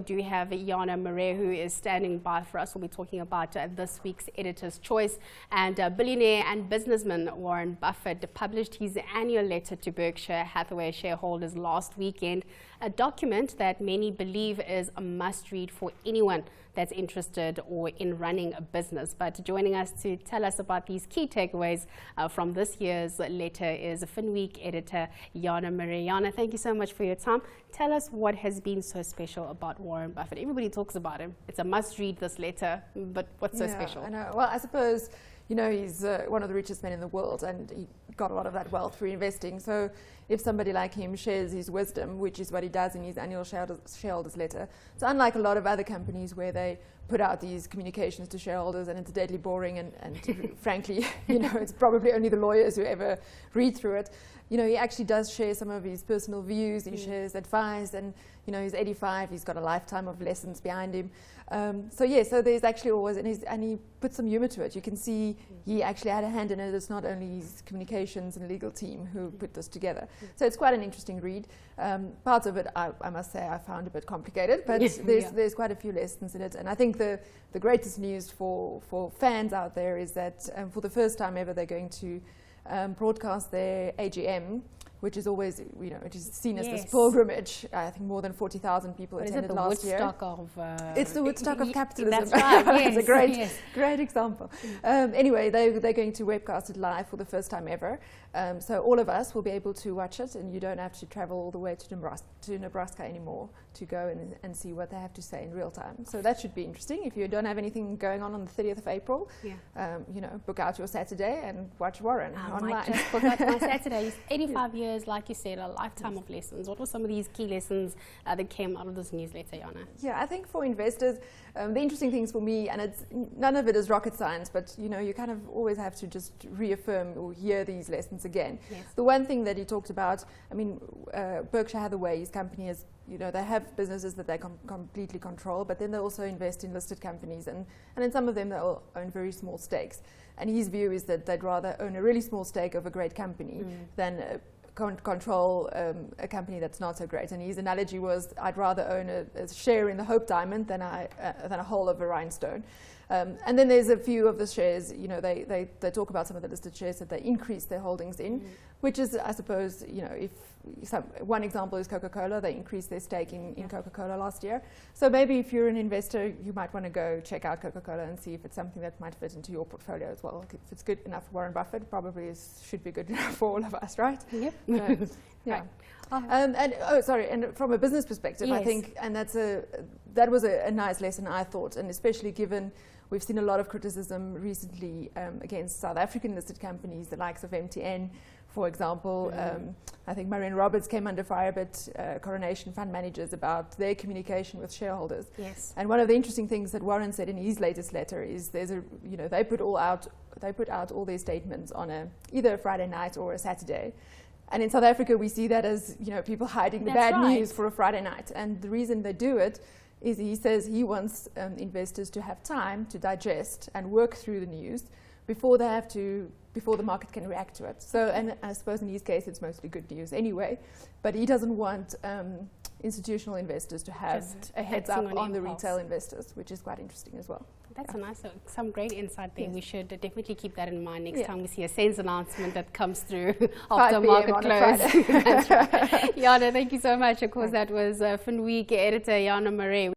Do we have Jana Marais, who is standing by for us. We'll be talking about this week's Editor's Choice. And billionaire and businessman Warren Buffett published his annual letter to Berkshire Hathaway shareholders last weekend, a document that many believe is a must-read for anyone that's interested or in running a business. But joining us to tell us about these key takeaways from this year's letter is Finweek Editor Jana Marais. Jana, thank you so much for your time. Tell us what has been so special about Warren Buffett. Everybody talks about him. It's a must-read, this letter, but what's so special? I know. Well, I suppose, you know, he's one of the richest men in the world, and he got a lot of that wealth through investing. So if somebody like him shares his wisdom, which is what he does in his annual shareholders letter, it's unlike a lot of other companies where they put out these communications to shareholders and it's deadly boring and frankly, you know, it's probably only the lawyers who ever read through it. You know, he actually does share some of his personal views, he shares advice, and, you know, he's 85, he's got a lifetime of lessons behind him. So there's actually always, and he put some humor to it. You can see he actually had a hand in it. It's not only his communications and legal team who put this together. So it's quite an interesting read. Parts of it, I must say, I found a bit complicated, but there's quite a few lessons in it. And I think the greatest news for fans out there is that for the first time ever, they're going to broadcast their AGM, which is always, you know, it is seen as this pilgrimage. I think more than 40,000 people attended last year. It's the Woodstock of capitalism. That's right. It's a great example. Anyway, they're going to webcast it live for the first time ever. So all of us will be able to watch it, and you don't have to travel all the way to Nebraska anymore to go and see what they have to say in real time. So that should be interesting. If you don't have anything going on the 30th of April, you know, book out your Saturday and watch Warren online. I might just book out my Saturday. He's 85 years, like you said, a lifetime of lessons. What were some of these key lessons that came out of this newsletter, Jana? Yeah, I think for investors, the interesting things for me, and none of it is rocket science, but you know, you kind of always have to just reaffirm or hear these lessons again. Yes. The one thing that he talked about, I mean, Berkshire Hathaway, his company is, you know, they have businesses that they completely control, but then they also invest in listed companies, and in some of them they all own very small stakes. And his view is that they'd rather own a really small stake of a great company than control a company that's not so great. And his analogy was, I'd rather own a share in the Hope Diamond than a whole of a rhinestone. And then there's a few of the shares, you know, they talk about some of the listed shares that they increase their holdings in, which is, I suppose, you know, if one example is Coca-Cola. They increased their stake in Coca-Cola last year. So maybe if you're an investor, you might want to go check out Coca-Cola and see if it's something that might fit into your portfolio as well. If it's good enough for Warren Buffett, probably should be good enough for all of us, right? Yep. Yeah. And from a business perspective, I think, and that was a nice lesson, I thought, and especially given we've seen a lot of criticism recently against South African listed companies, the likes of MTN, for example. I think Marion Roberts came under fire, but Coronation Fund Managers, about their communication with shareholders. Yes. And one of the interesting things that Warren said in his latest letter is they put out all their statements on either a Friday night or a Saturday. And in South Africa, we see that as, you know, people hiding the bad news for a Friday night. And the reason they do it is, he says, he wants investors to have time to digest and work through the news before the market can react to it. So, and I suppose in his case, it's mostly good news anyway. But he doesn't want institutional investors to have a heads up on the retail investors, which is quite interesting as well. That's some great insight there. We should definitely keep that in mind next time we see a sales announcement that comes through after market close. That's right. Jana, thank you so much. Of course, that was Finweek Editor Jana Marais.